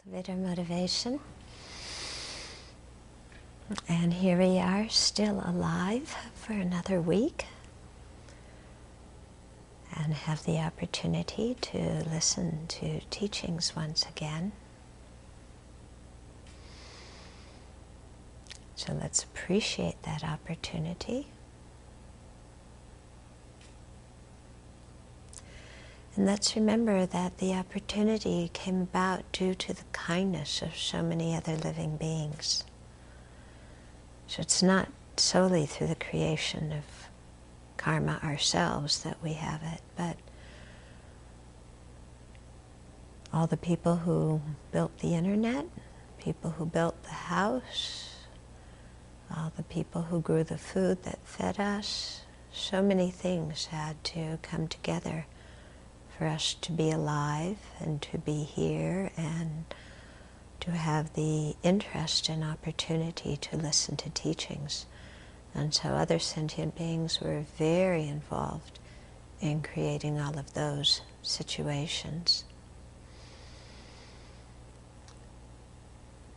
Cultivator motivation. And here we are, still alive for another week, and have the opportunity to listen to teachings once again. So let's appreciate that opportunity. And let's remember that the opportunity came about due to the kindness of so many other living beings. So it's not solely through the creation of karma ourselves that we have it, but all the people who built the internet, people who built the house, all the people who grew the food that fed us, so many things had to come together for us to be alive and to be here and to have the interest and opportunity to listen to teachings. And so other sentient beings were very involved in creating all of those situations.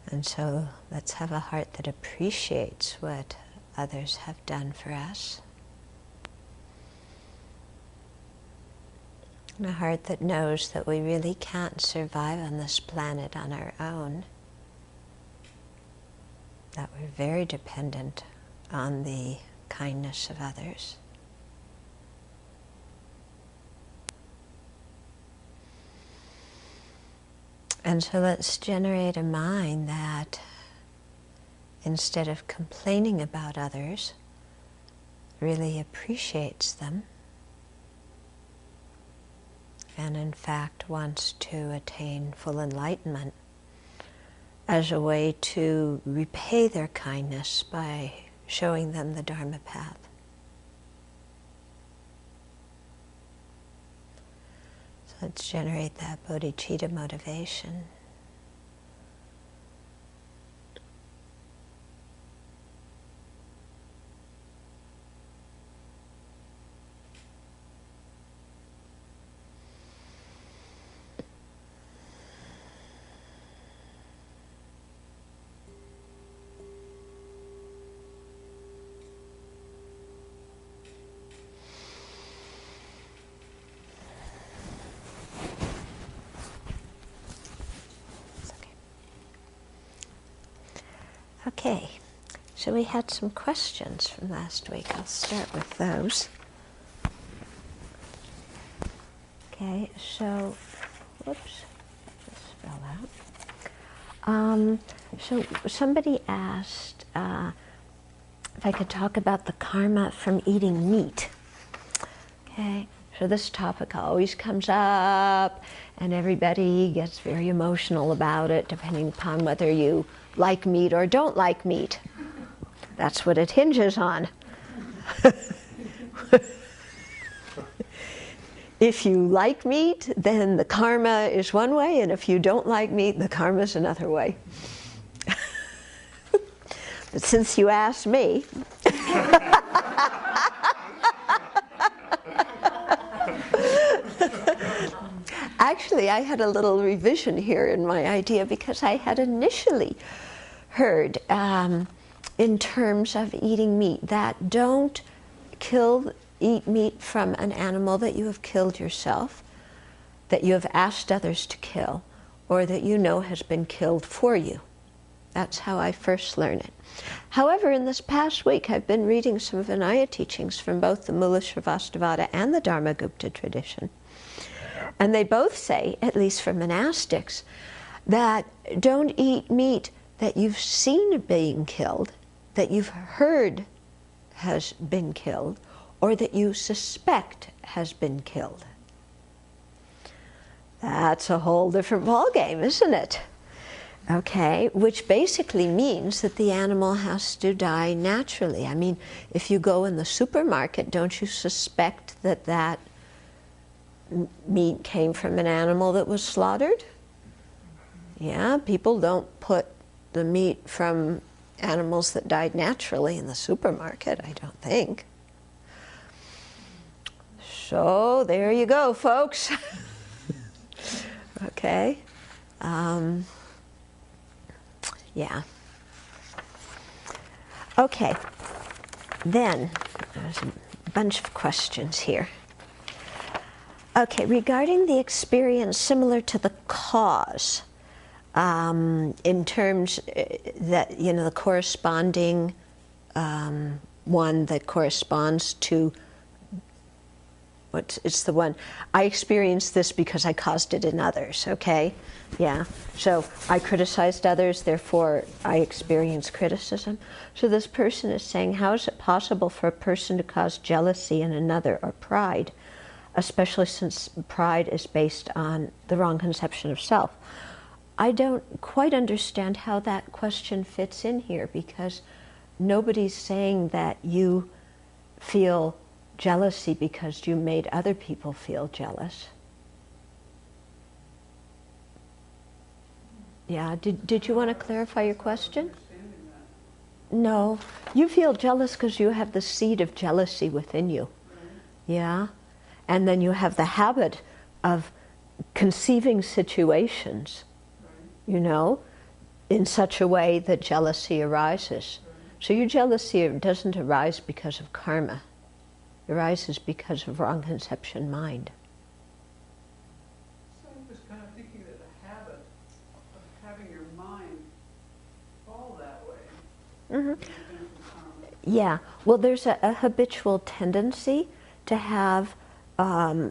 And so let's have a heart that appreciates what others have done for us. And a heart that knows that we really can't survive on this planet on our own. That we're very dependent on the kindness of others. And so let's generate a mind that, instead of complaining about others, really appreciates them, and in fact wants to attain full enlightenment as a way to repay their kindness by showing them the Dharma path. So let's generate that bodhicitta motivation. Okay, so we had some questions from last week. I'll start with those. Okay, so, whoops, just fell out. So somebody asked if I could talk about the karma from eating meat. Okay, so this topic always comes up, and everybody gets very emotional about it, depending upon whether you like meat or don't like meat. That's what it hinges on. If you like meat, then the karma is one way, and if you don't like meat, the karma is another way. But since you asked me, actually I had a little revision here in my idea, because I had initially heard in terms of eating meat that don't eat meat from an animal that you have killed yourself, that you have asked others to kill, or that you know has been killed for you. That's how I first learned it. However, in this past week I've been reading some Vinaya teachings from both the Mula Sravastivada and the Dharmagupta tradition. And they both say, at least for monastics, that don't eat meat that you've seen being killed, that you've heard has been killed, or that you suspect has been killed. That's a whole different ballgame, isn't it? Okay, which basically means that the animal has to die naturally. I mean, if you go in the supermarket, don't you suspect that that meat came from an animal that was slaughtered? Yeah, people don't put the meat from animals that died naturally in the supermarket, I don't think. So there you go, folks. Okay. Yeah. Okay. Then, there's a bunch of questions here. Okay, regarding the experience similar to the cause, in terms that, you know, the corresponding one that corresponds to, it's the one, I experienced this because I caused it in others, okay? Yeah, so I criticized others, therefore I experienced criticism. So this person is saying, how is it possible for a person to cause jealousy in another or pride, especially since pride is based on the wrong conception of self? I don't quite understand how that question fits in here, because nobody's saying that you feel jealousy because you made other people feel jealous. Yeah, did you want to clarify your question? No, you feel jealous because you have the seed of jealousy within you. Yeah, and then you have the habit of conceiving situations, you know, in such a way that jealousy arises. So your jealousy doesn't arise because of karma. It arises because of wrong conception mind. So I'm just kind of thinking that the habit of having your mind fall that way. Mm-hmm. Yeah, well, there's a habitual tendency to have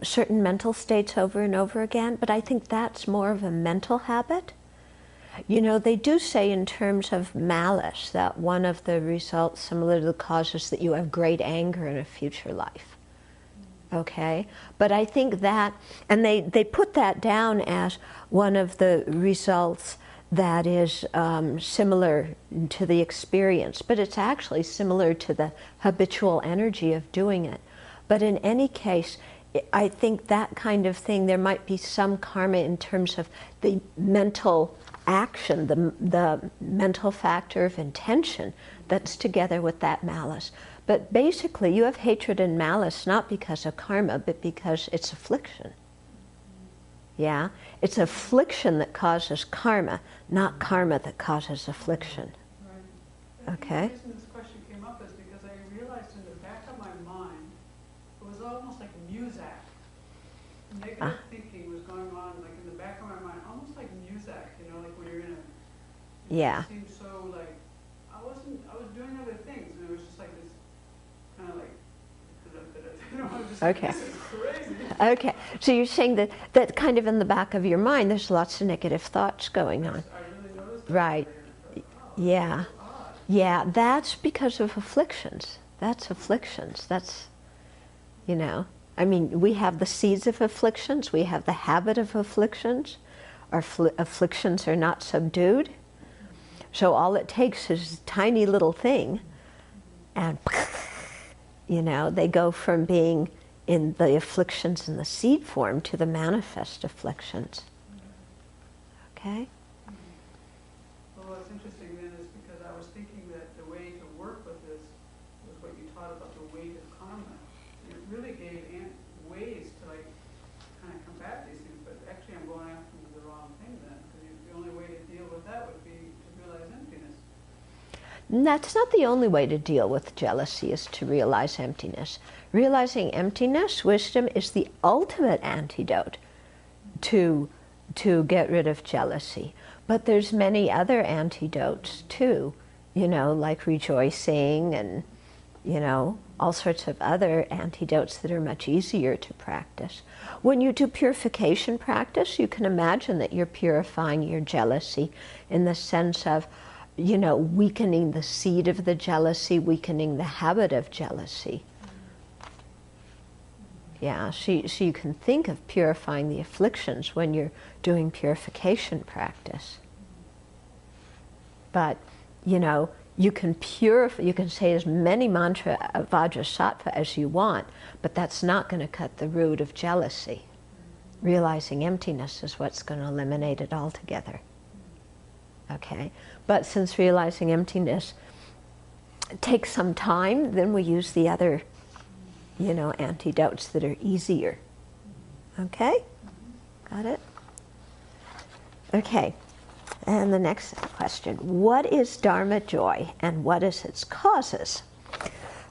certain mental states over and over again, but I think that's more of a mental habit. You know, they do say in terms of malice that one of the results similar to the cause is that you have great anger in a future life. Okay? But I think that, and they put that down as one of the results that is similar to the experience, but it's actually similar to the habitual energy of doing it. But in any case, I think that kind of thing, there might be some karma in terms of the mental action, the mental factor of intention that's together with that malice. But basically, you have hatred and malice not because of karma, but because it's affliction. Yeah? It's affliction that causes karma, not karma that causes affliction. Right. Okay? The reason this question came up is because I realized in the back of my mind, it was almost like a muzak. Negative thinking was going on, like in the back of my mind, almost like muzak, you know, like when you're in a... Yeah. It seemed so like, I was doing other things, and it was just like this, kind of like, you know, I was just Okay. like, this is crazy. Okay, so you're saying that kind of in the back of your mind, there's lots of negative thoughts going on. I really noticed that. Right. Yeah. Yeah, that's because of afflictions. That's afflictions. That's, you know, I mean, we have the seeds of afflictions. We have the habit of afflictions. Our afflictions are not subdued. So all it takes is a tiny little thing, and, you know, they go from being in the afflictions in the seed form to the manifest afflictions. Okay? Well, what's interesting then is because I was thinking that the way to work with this was what you taught about the weight of karma. And it really gave ways to like kind of combat these things, but actually I'm going after the wrong thing then, because the only way to deal with that would be to realize emptiness. That's not the only way to deal with jealousy, is to realize emptiness. Realizing emptiness, wisdom, is the ultimate antidote to get rid of jealousy. But there's many other antidotes too, you know, like rejoicing and, you know, all sorts of other antidotes that are much easier to practice. When you do purification practice, you can imagine that you're purifying your jealousy in the sense of, you know, weakening the seed of the jealousy, weakening the habit of jealousy. Yeah, so you can think of purifying the afflictions when you're doing purification practice. But, you know, you can purify, you can say as many mantra of Vajrasattva as you want, but that's not going to cut the root of jealousy. Realizing emptiness is what's going to eliminate it altogether. Okay? But since realizing emptiness takes some time, then we use the other, you know, antidotes that are easier. Okay? Got it? Okay. And the next question, what is Dharma joy and what is its causes?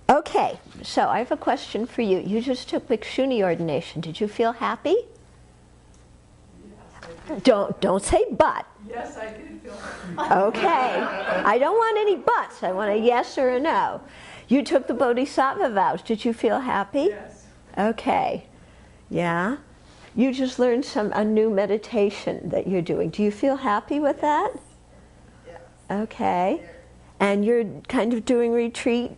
Okay, so I have a question for you. You just took Bhikshuni ordination. Did you feel happy? Yes, I did. Don't say but. Yes, I did feel happy. Okay, I don't want any buts. I want a yes or a no. You took the Bodhisattva vows. Did you feel happy? Yes. Okay, yeah. You just learned a new meditation that you're doing. Do you feel happy with that? Yes. Okay. And you're kind of doing retreat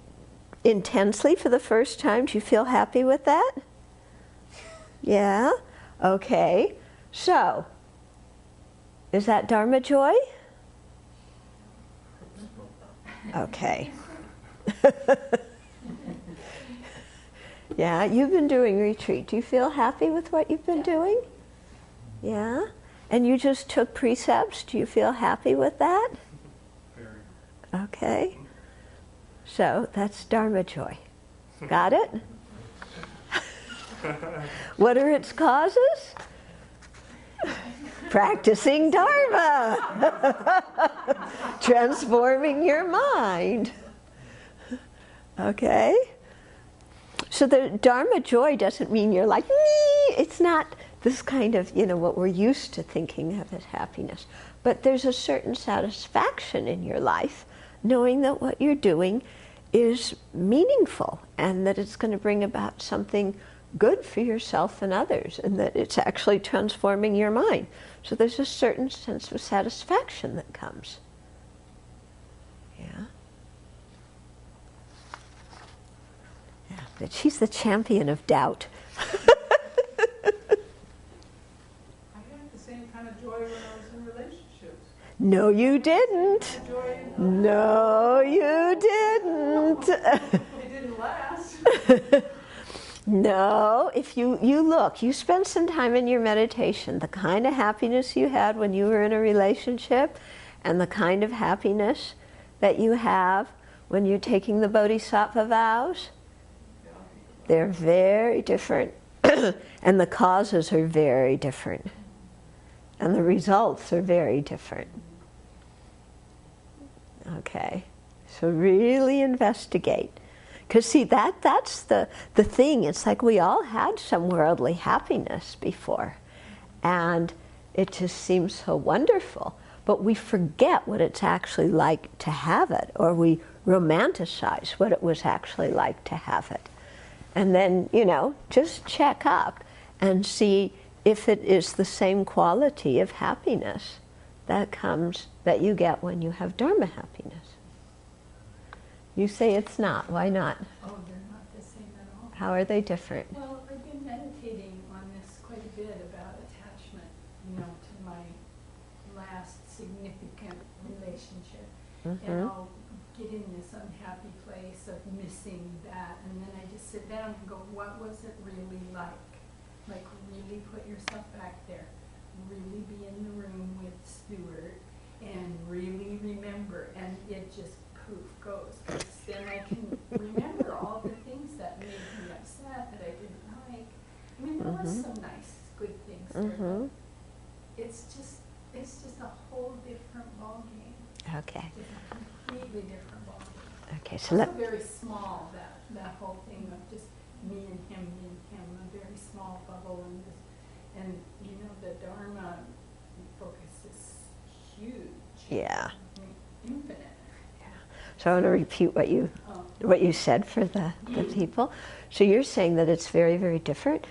intensely for the first time. Do you feel happy with that? Yeah? Okay. So, is that Dharma joy? Okay. Yeah, you've been doing retreat. Do you feel happy with what you've been doing? Yeah? And you just took precepts. Do you feel happy with that? Very. Okay. So that's Dharma joy. Got it? What are its causes? Practicing Dharma. Transforming your mind. Okay? So the Dharma joy doesn't mean you're like, me. It's not this kind of, what we're used to thinking of as happiness. But there's a certain satisfaction in your life knowing that what you're doing is meaningful and that it's going to bring about something good for yourself and others and that it's actually transforming your mind. So there's a certain sense of satisfaction that comes. Yeah. Yeah, but she's the champion of doubt. I had the same kind of joy when I was in relationships. No, you didn't. Joy, No, you didn't. it didn't last. No, if you look, you spend some time in your meditation, the kind of happiness you had when you were in a relationship and the kind of happiness that you have when you're taking the Bodhisattva vows, they're very different. And the causes are very different. And the results are very different. Okay, so really investigate. Because see, that's the thing. It's like we all had some worldly happiness before. And it just seems so wonderful. But we forget what it's actually like to have it. Or we romanticize what it was actually like to have it. And then, just check up and see if it is the same quality of happiness that you get when you have Dharma happiness. You say it's not. Why not? Oh, they're not the same at all. How are they different? Well, I've been meditating on this quite a bit about attachment, to my last significant relationship. Mm-hmm. And I'll get in this unhappy place of missing that, and then I just sit down and go, what was it really like? Like, really put yourself back there. Really be in the room with Stuart and really remember, and it just poof goes. 'Cause then I can remember all the things that made me upset that I didn't like. I mean, there was some nice, good things there, but it's just a whole different ballgame. Okay. Just a completely different ballgame. Okay. So Also very small, that whole thing of just me and him, a very small bubble, and the Dharma focus is huge. Yeah. I mean, infinite. So I want to repeat what you said for the people. So you're saying that it's very, very different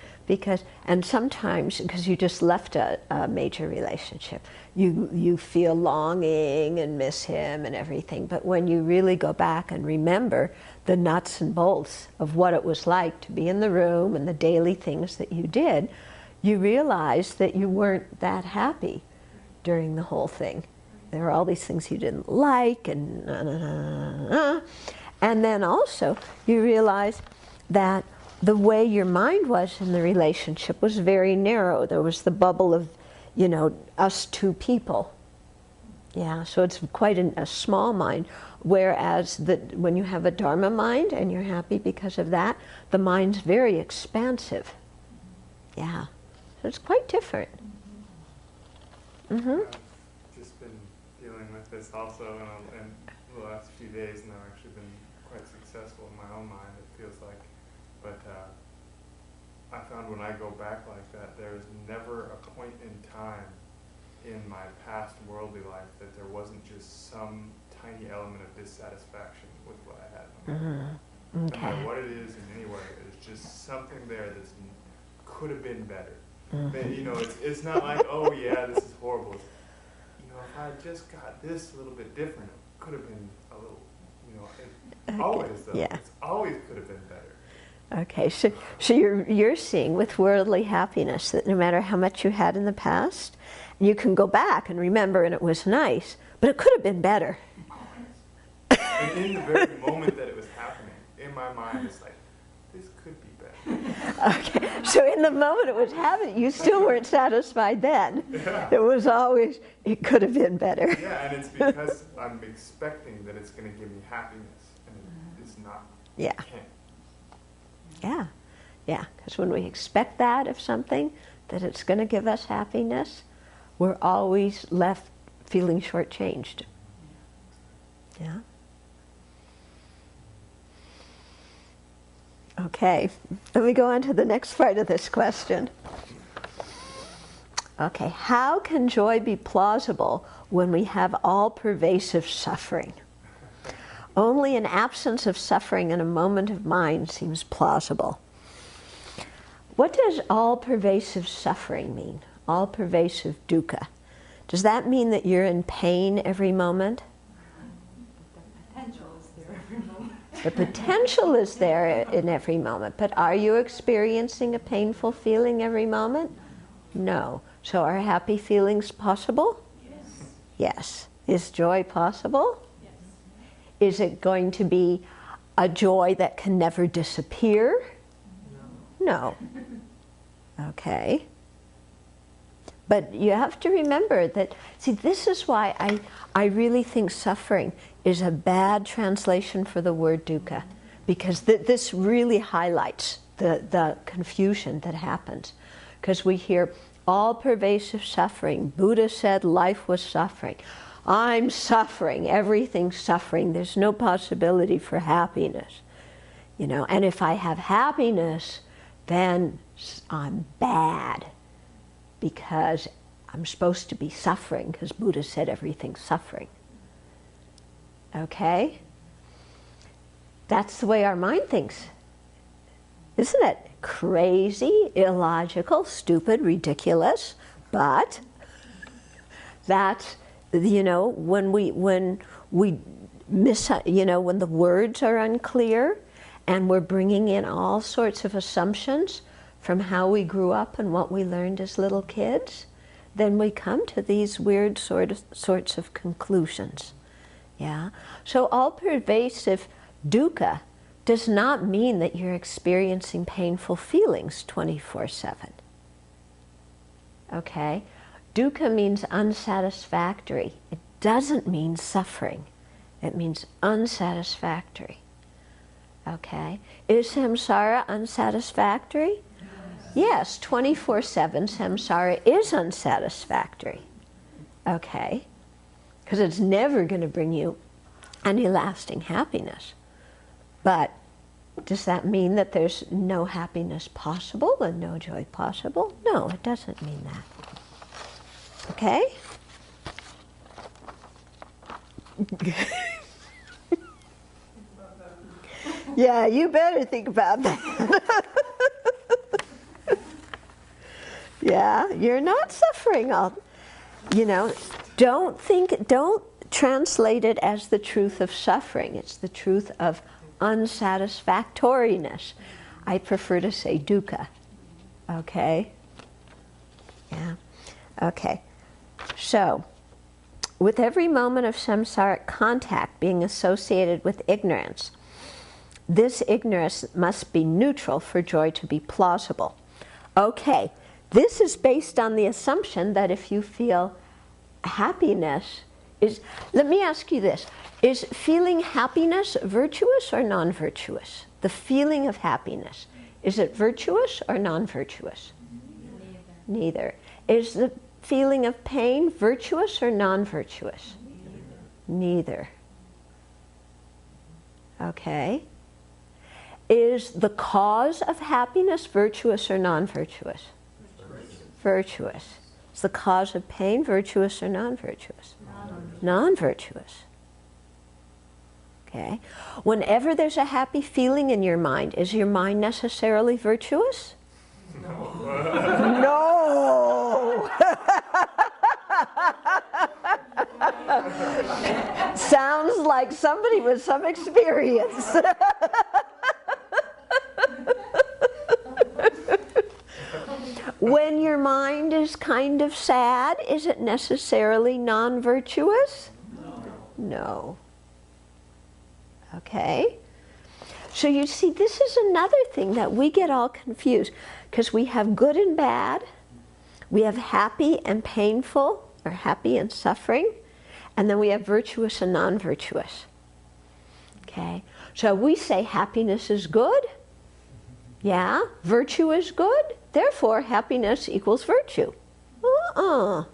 and sometimes, because you just left a major relationship, you feel longing and miss him and everything. But when you really go back and remember the nuts and bolts of what it was like to be in the room and the daily things that you did, you realize that you weren't that happy during the whole thing. There were all these things you didn't like, and and then also you realize that the way your mind was in the relationship was very narrow. There was the bubble of, us two people. Yeah, so it's quite a small mind. Whereas when you have a Dharma mind and you're happy because of that, the mind's very expansive. Yeah, so it's quite different. Mm-hmm. Just been this also in the last few days, and I've actually been quite successful in my own mind, it feels like. But I found when I go back like that, there is never a point in time in my past worldly life that there wasn't just some tiny element of dissatisfaction with what I had. Mm-hmm. Okay. No matter what it is in any way, there's just something there that could have been better. Mm-hmm. But, you know, it's not like, oh yeah, this is horrible. You know, if I just got this a little bit different, it could have been a little, you know, Okay. always though. Yeah. It's always could have been better. Okay, so you're seeing with worldly happiness that no matter how much you had in the past, you can go back and remember and it was nice, but it could have been better. And in the very moment that it was happening, in my mind, it's like, this could be better. Okay, so in the moment it was happening, you still weren't satisfied then. Yeah. It was always, it could have been better. Yeah, and it's because I'm expecting that it's going to give me happiness, and it's not. Yeah. It can't. Yeah, yeah, because when we expect that of something, that it's going to give us happiness, we're always left feeling shortchanged. Yeah. Okay, let me go on to the next part of this question. Okay, how can joy be plausible when we have all-pervasive suffering? Only an absence of suffering in a moment of mind seems plausible. What does all-pervasive suffering mean? All-pervasive dukkha. Does that mean that you're in pain every moment? The potential is there every moment. The potential is there in every moment, but are you experiencing a painful feeling every moment? No. So are happy feelings possible? Yes. Yes. Is joy possible? Yes. Is it going to be a joy that can never disappear? No. Okay. But you have to remember that, see, this is why I really think suffering is a bad translation for the word dukkha, because this really highlights the confusion that happens. Because we hear all-pervasive suffering. Buddha said life was suffering. I'm suffering, everything's suffering, there's no possibility for happiness. You know, and if I have happiness, then I'm bad, because I'm supposed to be suffering, because Buddha said everything's suffering. Okay? That's the way our mind thinks. Isn't it crazy, illogical, stupid, ridiculous? But that's, you know, when we miss, you know, when the words are unclear and we're bringing in all sorts of assumptions from how we grew up and what we learned as little kids, then we come to these weird sorts of conclusions. Yeah? So all-pervasive dukkha does not mean that you're experiencing painful feelings 24/7. Okay? Dukkha means unsatisfactory. It doesn't mean suffering. It means unsatisfactory. Okay? Is samsara unsatisfactory? Yes, 24/7 samsara is unsatisfactory. Okay? Because it's never going to bring you any lasting happiness. But does that mean that there's no happiness possible and no joy possible? No, it doesn't mean that. Okay? Yeah, you better think about that. Yeah, you're not suffering all, you know, don't translate it as the truth of suffering. It's the truth of unsatisfactoriness. I prefer to say dukkha. Okay? Yeah. Okay. So, with every moment of samsaric contact being associated with ignorance, this ignorance must be neutral for joy to be plausible. Okay, this is based on the assumption that if you feel happiness is, let me ask you this, is feeling happiness virtuous or non-virtuous? The feeling of happiness, is it virtuous or non-virtuous? Neither. Is the feeling of pain virtuous or non-virtuous? Neither. Okay. Is the cause of happiness virtuous or non-virtuous? Virtuous. Is the cause of pain virtuous or non-virtuous? Non-virtuous. Okay. Whenever there's a happy feeling in your mind, is your mind necessarily virtuous? No. Sounds like somebody with some experience. When your mind is kind of sad, is it necessarily non-virtuous? No. Okay. So you see, this is another thing that we get all confused, because we have good and bad, we have happy and painful, or happy and suffering, and then we have virtuous and non-virtuous. Okay. So we say happiness is good. Yeah, virtue is good. Therefore, happiness equals virtue. No.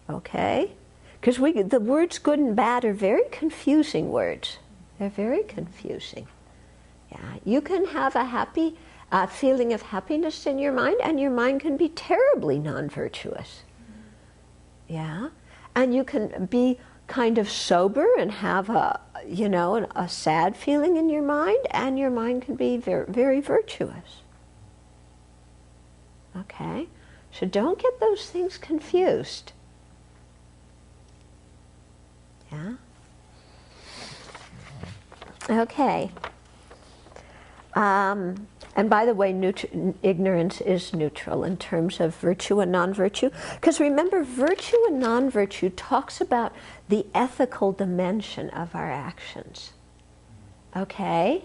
Okay? Because the words good and bad are very confusing words. They're very confusing. Yeah, you can have a happy feeling of happiness in your mind, and your mind can be terribly non-virtuous. Yeah? And you can be kind of sober and have a sad feeling in your mind, and your mind can be very, very virtuous. Okay? So don't get those things confused. Yeah? Okay. And by the way, ignorance is neutral in terms of virtue and non-virtue. Because remember, virtue and non-virtue talks about the ethical dimension of our actions. Okay?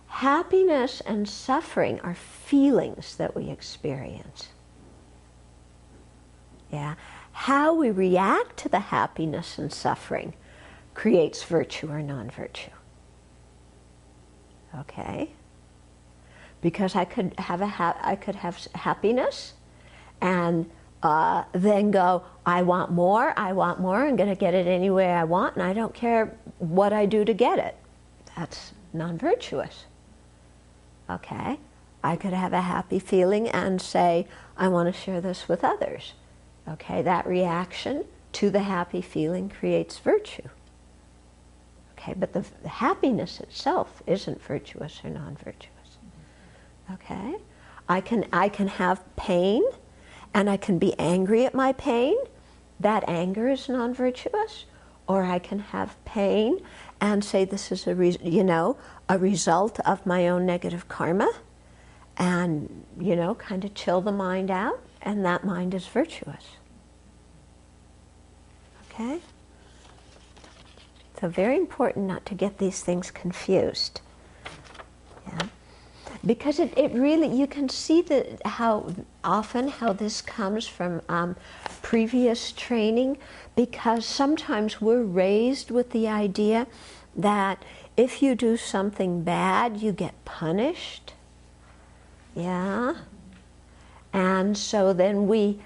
Happiness and suffering are feelings that we experience. Yeah? How we react to the happiness and suffering creates virtue or non-virtue. Okay? Because I could have happiness, and then go, I want more, I'm going to get it any way I want, and I don't care what I do to get it. That's non-virtuous. Okay? I could have a happy feeling and say, I want to share this with others. Okay? That reaction to the happy feeling creates virtue. Okay? But the happiness itself isn't virtuous or non-virtuous. Okay? I can have pain, and I can be angry at my pain. That anger is non-virtuous. Or I can have pain and say this is a result of my own negative karma, and kind of chill the mind out, and that mind is virtuous. Okay? So very important not to get these things confused. Yeah. Because it really, you can see how this comes from previous training, because sometimes we're raised with the idea that if you do something bad, you get punished. Yeah? And so then we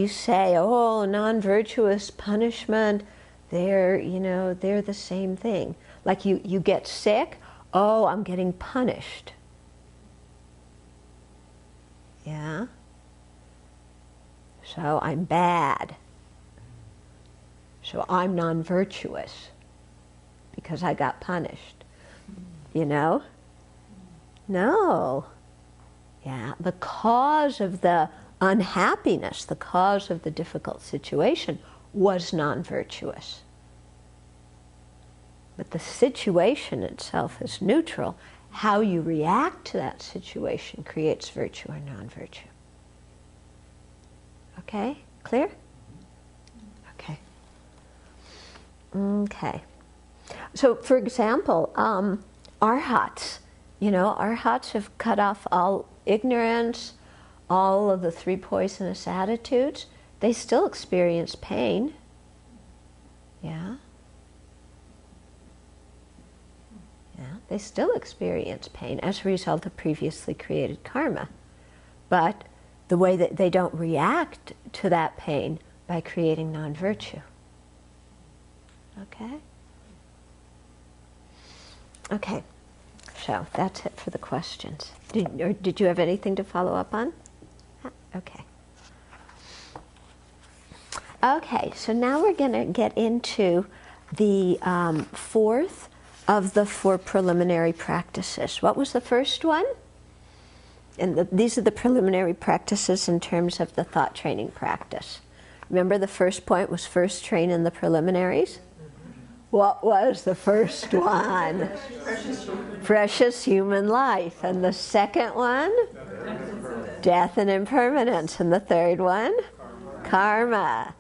say, oh, non-virtuous punishment, they're the same thing. Like you get sick, oh, I'm getting punished. Yeah? So I'm bad. So I'm non-virtuous because I got punished. No. Yeah, the cause of the unhappiness, the cause of the difficult situation was non-virtuous. But the situation itself is neutral. How you react to that situation creates virtue or non-virtue. Okay? Clear? Okay. Okay. So, for example, arhats. Arhats have cut off all ignorance, all of the 3 poisonous attitudes. They still experience pain. Yeah? They still experience pain as a result of previously created karma. But the way that they don't react to that pain by creating non-virtue. Okay? Okay, so that's it for the questions. Did you have anything to follow up on? Okay. Okay, so now we're going to get into the fourth of the 4 preliminary practices. What was the first one? And these are the preliminary practices in terms of the thought training practice. Remember the first point was first train in the preliminaries? What was the first one? Precious human life. And the second one? Death and impermanence. And the third one? Karma.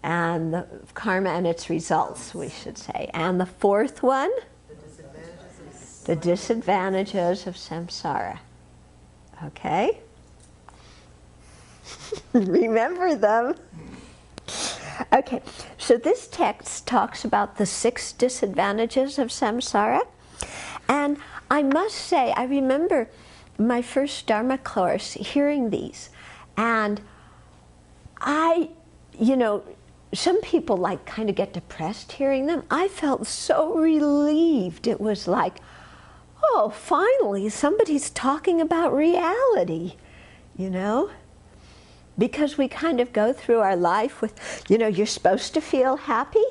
And the karma and its results, we should say. And the fourth one? The disadvantages of samsara. Okay? Remember them. Okay, so this text talks about the 6 disadvantages of samsara. And I must say, I remember my first Dharma course hearing these. And some people kind of get depressed hearing them. I felt so relieved. It was like, oh, finally somebody's talking about reality, Because we kind of go through our life with, you're supposed to feel happy,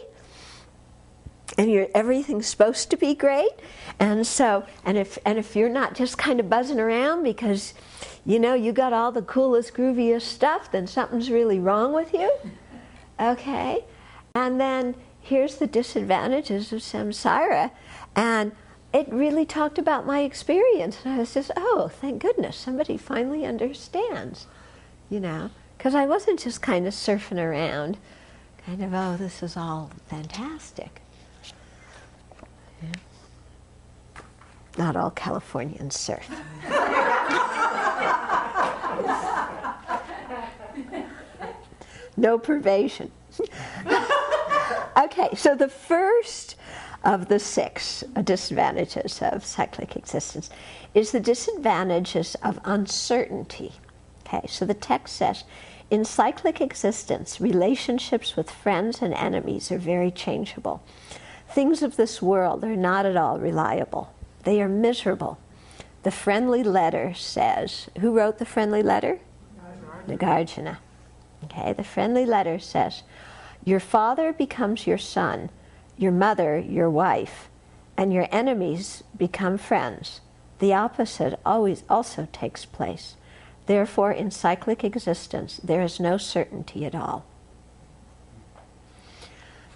and everything's supposed to be great, and if you're not just kind of buzzing around because, you got all the coolest, grooviest stuff, then something's really wrong with you. Okay, and then here's the disadvantages of samsara, and it really talked about my experience, and I was just, oh, thank goodness, somebody finally understands. Because I wasn't just kind of surfing around, kind of, oh, this is all fantastic. Yeah. Not all Californians surf. No pervasion. Okay, so the first of the 6 disadvantages of cyclic existence is the disadvantages of uncertainty. Okay, so the text says, in cyclic existence, relationships with friends and enemies are very changeable. Things of this world are not at all reliable. They are miserable. The friendly letter says, who wrote the friendly letter? Nagarjuna. Okay, the friendly letter says, your father becomes your son, your mother your wife, and your enemies become friends. The opposite always also takes place. Therefore, in cyclic existence, there is no certainty at all.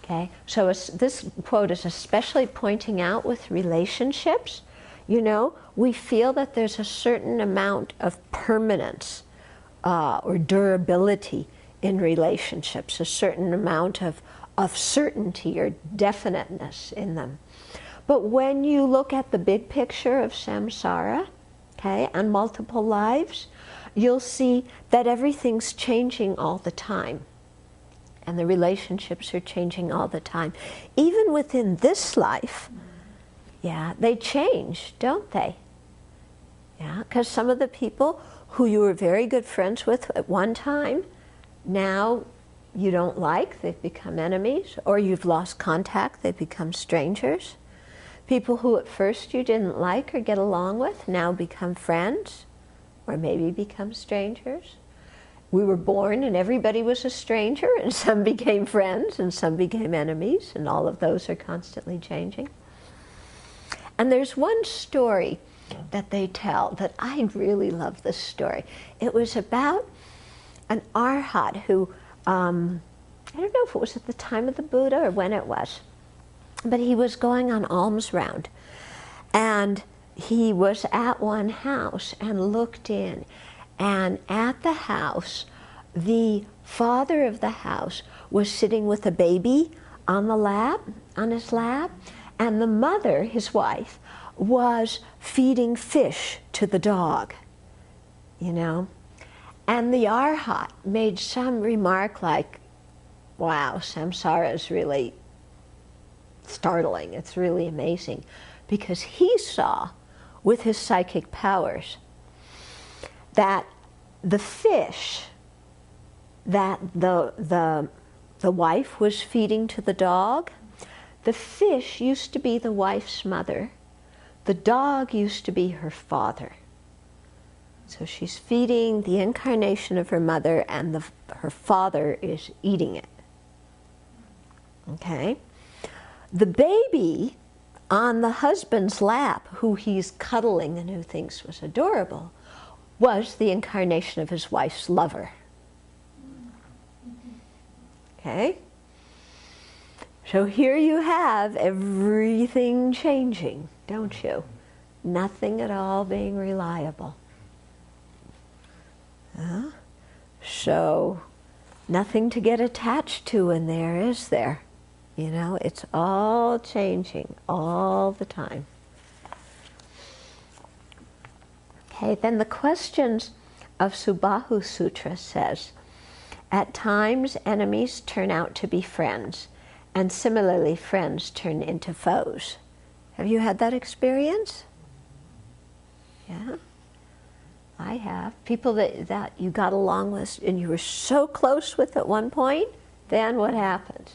Okay, so this quote is especially pointing out with relationships. We feel that there's a certain amount of permanence or durability in relationships, a certain amount of certainty or definiteness in them. But when you look at the big picture of samsara, okay, and multiple lives, you'll see that everything's changing all the time. And the relationships are changing all the time. Even within this life, yeah, they change, don't they? Yeah, because some of the people who you were very good friends with at one time, now you don't like, they've become enemies, or you've lost contact, they've become strangers. People who at first you didn't like or get along with now become friends, or maybe become strangers. We were born and everybody was a stranger, and some became friends and some became enemies, and all of those are constantly changing. And there's one story that they tell that I really love this story. It was about an arhat who, I don't know if it was at the time of the Buddha or when it was, but he was going on alms round. And he was at one house and looked in. And at the house, the father of the house was sitting with a baby on his lap, and the mother, his wife, was feeding fish to the dog, And the arhat made some remark like, wow, samsara is really startling, it's really amazing, because he saw with his psychic powers that the fish that the wife was feeding to the dog. The fish used to be the wife's mother. The dog used to be her father. So she's feeding the incarnation of her mother, and her father is eating it. Okay? The baby on the husband's lap, who he's cuddling and who thinks was adorable, was the incarnation of his wife's lover. Okay? So here you have everything changing, don't you? Nothing at all being reliable. So, nothing to get attached to in there, is there? You know, it's all changing all the time. Okay, then the questions of Subahu Sutra says, at times enemies turn out to be friends, and similarly friends turn into foes. Have you had that experience? Yeah, I have. People that you got along with and you were so close with at one point, then what happens?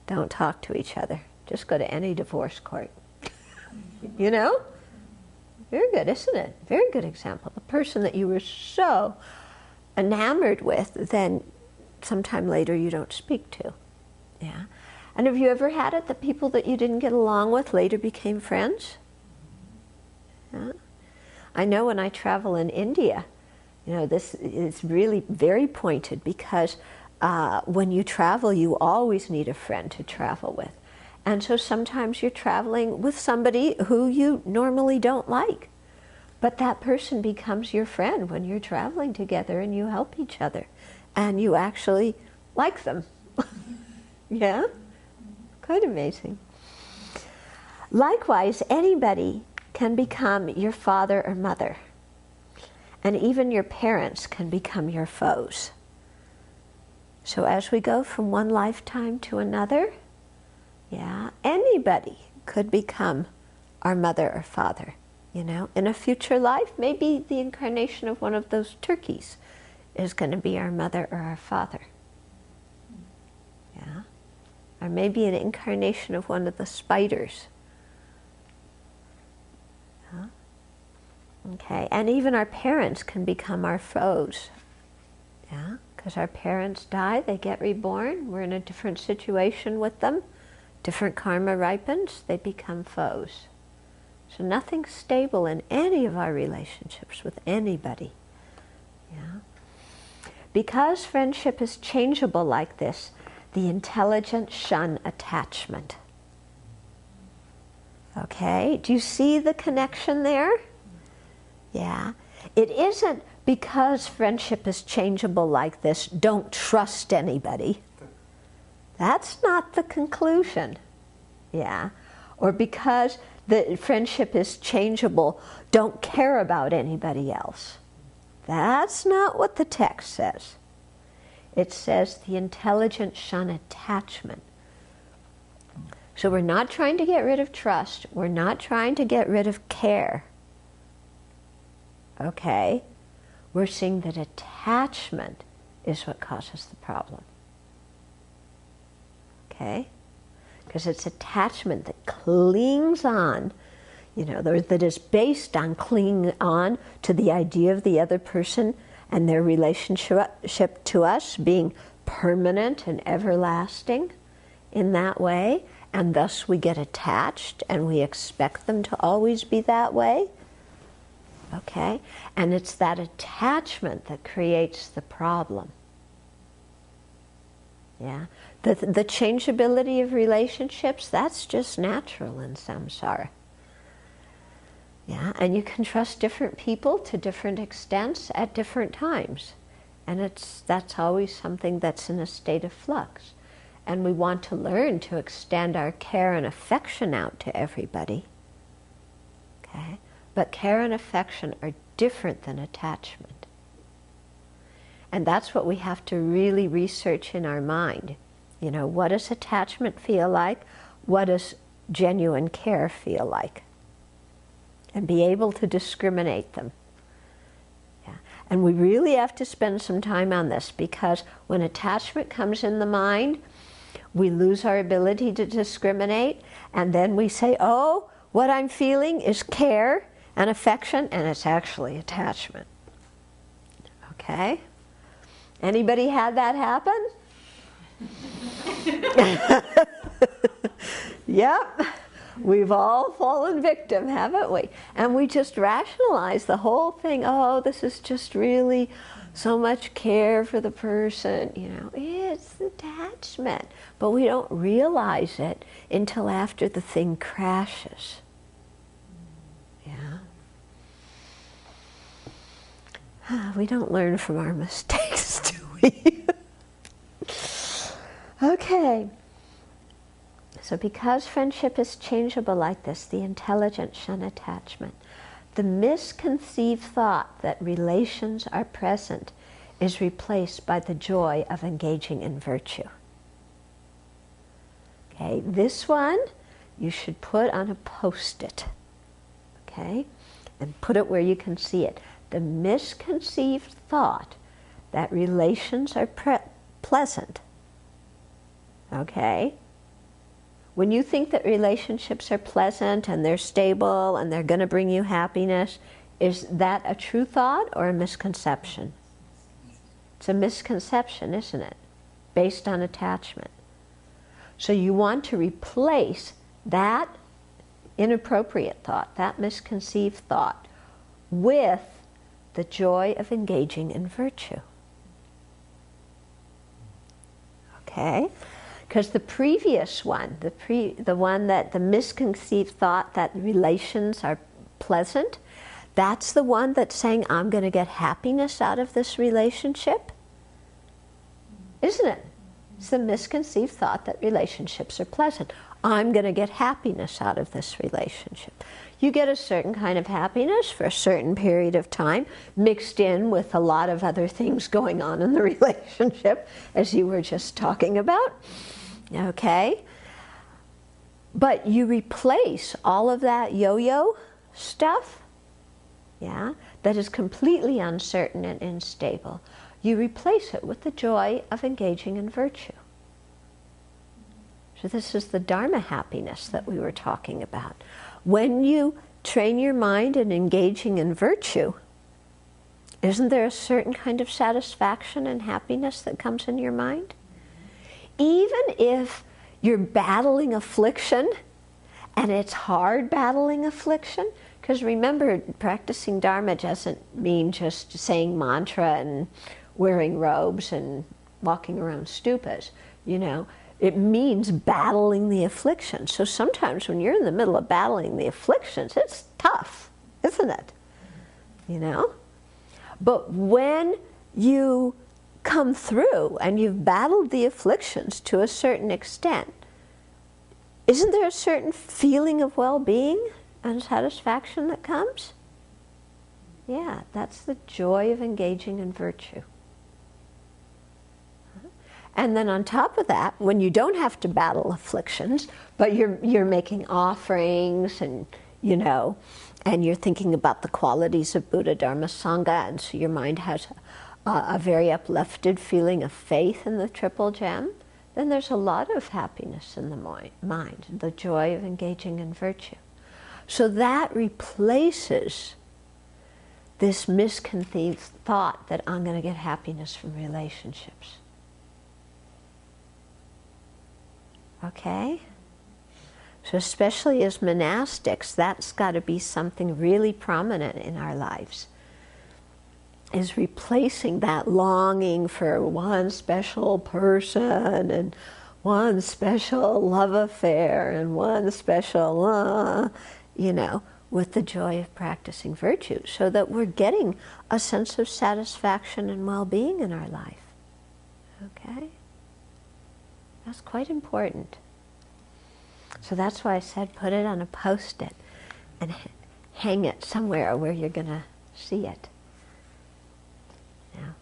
Don't talk to each other. Just go to any divorce court. You know? Very good, isn't it? Very good example. The person that you were so enamored with, then sometime later you don't speak to. Yeah. And have you ever had it that people that you didn't get along with later became friends? Yeah. I know when I travel in India, you know, this is really very pointed, because when you travel, you always need a friend to travel with. And so sometimes you're traveling with somebody who you normally don't like, but that person becomes your friend when you're traveling together, and you help each other, and you actually like them. Yeah? Quite amazing. Likewise, anybody can become your father or mother, and even your parents can become your foes. So as we go from one lifetime to another, yeah, anybody could become our mother or father. You know, in a future life, maybe the incarnation of one of those turkeys is going to be our mother or our father. Yeah, or maybe an incarnation of one of the spiders. Yeah. Okay, and even our parents can become our foes. Yeah, because our parents die, they get reborn, we're in a different situation with them, different karma ripens, they become foes. So nothing's stable in any of our relationships with anybody. Yeah? Because friendship is changeable like this, the intelligent shun attachment. Okay, do you see the connection there? Yeah. It isn't because friendship is changeable like this, don't trust anybody. That's not the conclusion. Yeah. Or because the friendship is changeable, don't care about anybody else. That's not what the text says. It says the intelligent shun attachment. So we're not trying to get rid of trust. We're not trying to get rid of care. Okay? We're seeing that attachment is what causes the problem. Okay? Because it's attachment that clings on, you know, that is based on clinging on to the idea of the other person and their relationship to us being permanent and everlasting in that way, and thus we get attached and we expect them to always be that way. Okay? And it's that attachment that creates the problem. Yeah? The changeability of relationships, that's just natural in samsara. Yeah, and you can trust different people to different extents at different times. And that's always something that's in a state of flux. And we want to learn to extend our care and affection out to everybody. Okay? But care and affection are different than attachment. And that's what we have to really research in our mind. You know, what does attachment feel like? What does genuine care feel like? And be able to discriminate them. Yeah. And we really have to spend some time on this, because when attachment comes in the mind, we lose our ability to discriminate, and then we say, oh, what I'm feeling is care and affection, and it's actually attachment. Okay? Anybody had that happen? Yep. We've all fallen victim, haven't we? And we just rationalize the whole thing. Oh, this is just really so much care for the person. You know, it's attachment. But we don't realize it until after the thing crashes. Yeah. We don't learn from our mistakes, do we? Okay. So because friendship is changeable like this, the intelligence shun attachment. The misconceived thought that relations are present is replaced by the joy of engaging in virtue. Okay, this one you should put on a post-it, okay, and put it where you can see it. The misconceived thought that relations are pleasant, okay? When you think that relationships are pleasant and they're stable and they're going to bring you happiness, is that a true thought or a misconception? It's a misconception, isn't it? Based on attachment. So you want to replace that inappropriate thought, that misconceived thought, with the joy of engaging in virtue. Okay? Because the previous one, the one that the misconceived thought that relations are pleasant, that's the one that's saying, I'm going to get happiness out of this relationship. Isn't it? It's the misconceived thought that relationships are pleasant. I'm going to get happiness out of this relationship. You get a certain kind of happiness for a certain period of time, mixed in with a lot of other things going on in the relationship, as you were just talking about. Okay? But you replace all of that yo-yo stuff, yeah, that is completely uncertain and unstable. You replace it with the joy of engaging in virtue. So this is the Dharma happiness that we were talking about. When you train your mind in engaging in virtue, isn't there a certain kind of satisfaction and happiness that comes in your mind? Even if you're battling affliction, and it's hard battling affliction, because remember, practicing Dharma doesn't mean just saying mantra and wearing robes and walking around stupas, you know. It means battling the afflictions. So sometimes when you're in the middle of battling the afflictions, it's tough, isn't it? You know? But when you come through and you've battled the afflictions to a certain extent, isn't there a certain feeling of well-being and satisfaction that comes? Yeah, that's the joy of engaging in virtue. And then on top of that, when you don't have to battle afflictions, but you're making offerings and, you know, and you're thinking about the qualities of Buddha, Dharma, Sangha, and so your mind has a very uplifted feeling of faith in the Triple Gem, then there's a lot of happiness in the mind, the joy of engaging in virtue. So that replaces this misconceived thought that I'm going to get happiness from relationships. Okay? So especially as monastics, that's got to be something really prominent in our lives, is replacing that longing for one special person and one special love affair and one special, you know, with the joy of practicing virtue, so that we're getting a sense of satisfaction and well-being in our life. Okay? That's quite important. So that's why I said put it on a post-it and hang it somewhere where you're going to see it. Now,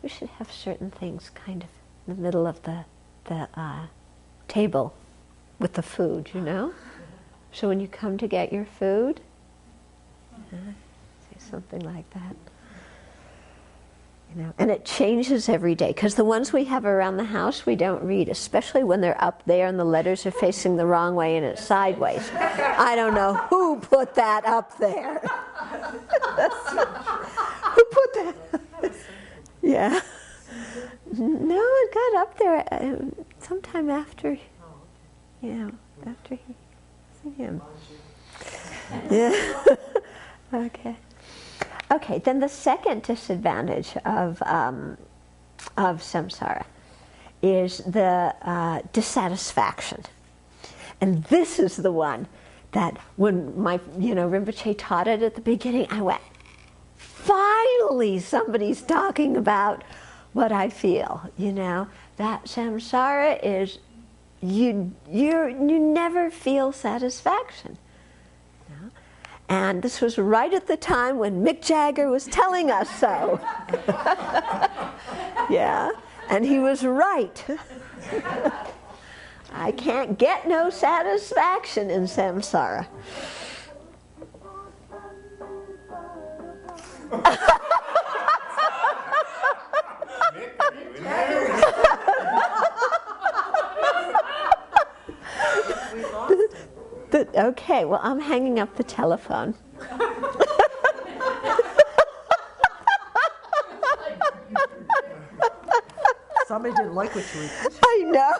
we should have certain things kind of in the middle of the table with the food, you know? So when you come to get your food, say something like that. And it changes every day, because the ones we have around the house we don't read, especially when they're up there and the letters are facing the wrong way and it's sideways. I don't know who put that up there. Who put that? Yeah. No, it got up there sometime after, after him. Yeah. Okay. Okay, then the second disadvantage of samsara is the dissatisfaction. And this is the one that when my, Rinpoche taught it at the beginning, I went, finally somebody's talking about what I feel, that samsara is, you never feel satisfaction. And this was right at the time when Mick Jagger was telling us so. Yeah, and he was right. I can't get no satisfaction in samsara. Okay, well, I'm hanging up the telephone. Somebody didn't like what you were teaching. I know.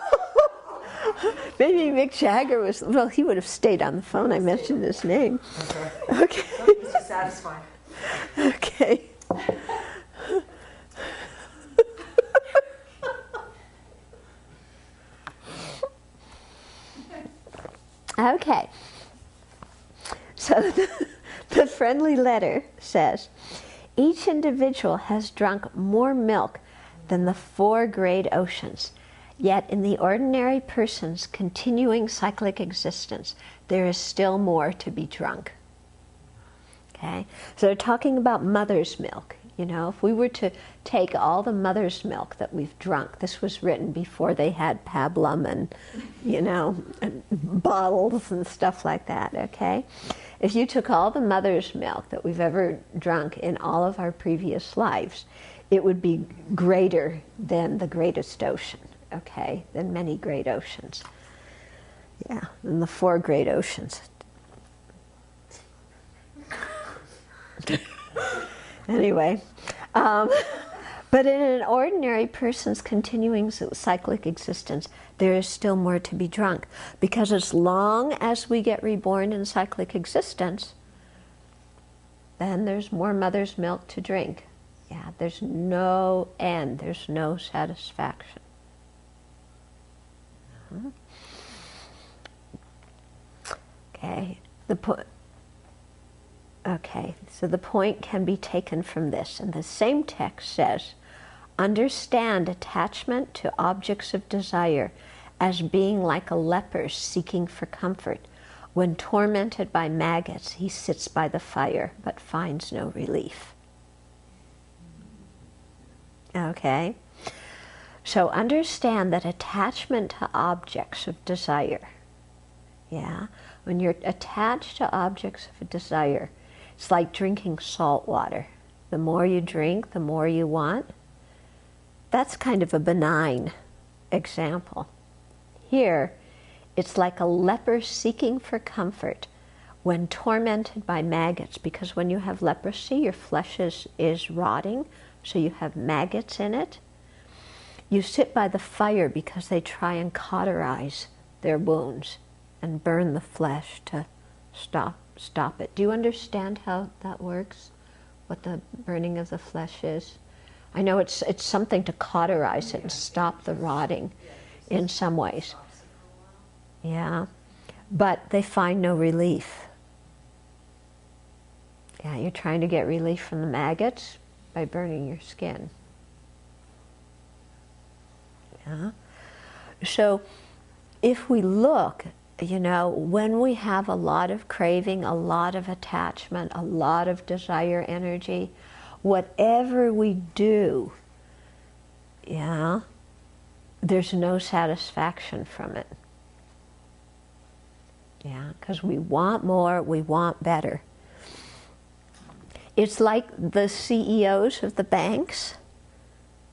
Maybe Mick Jagger was, well, he would have stayed on the phone. I mentioned his name. Okay. He's dissatisfied. Okay. Okay. So the friendly letter says, each individual has drunk more milk than the 4 great oceans. Yet in the ordinary person's continuing cyclic existence, there is still more to be drunk. Okay? So they're talking about mother's milk. If we were to take all the mother's milk that we've drunk, this was written before they had pablum and, and bottles and stuff like that, okay? If you took all the mother's milk that we've ever drunk in all of our previous lives, it would be greater than the greatest ocean, okay? Than many great oceans. Yeah, than the 4 great oceans. Anyway, but in an ordinary person's continuing cyclic existence, there is still more to be drunk. Because as long as we get reborn in cyclic existence, then there's more mother's milk to drink. Yeah, there's no end, there's no satisfaction. Okay, so the point can be taken from this. And the same text says, understand attachment to objects of desire as being like a leper seeking for comfort. When tormented by maggots, he sits by the fire but finds no relief. Okay? So understand that attachment to objects of desire, when you're attached to objects of desire, it's like drinking salt water. The more you drink, the more you want. That's kind of a benign example. Here, it's like a leper seeking for comfort when tormented by maggots, because when you have leprosy, your flesh is rotting, so you have maggots in it. You sit by the fire because they try and cauterize their wounds and burn the flesh to stop it. Do you understand how that works? What the burning of the flesh is? I know it's something to cauterize it and stop the rotting in some ways. Yeah, but they find no relief. Yeah, you're trying to get relief from the maggots by burning your skin. Yeah. So if we look, when we have a lot of craving, a lot of attachment, a lot of desire energy, whatever we do, there's no satisfaction from it. Yeah, because we want more, we want better. It's like the CEOs of the banks.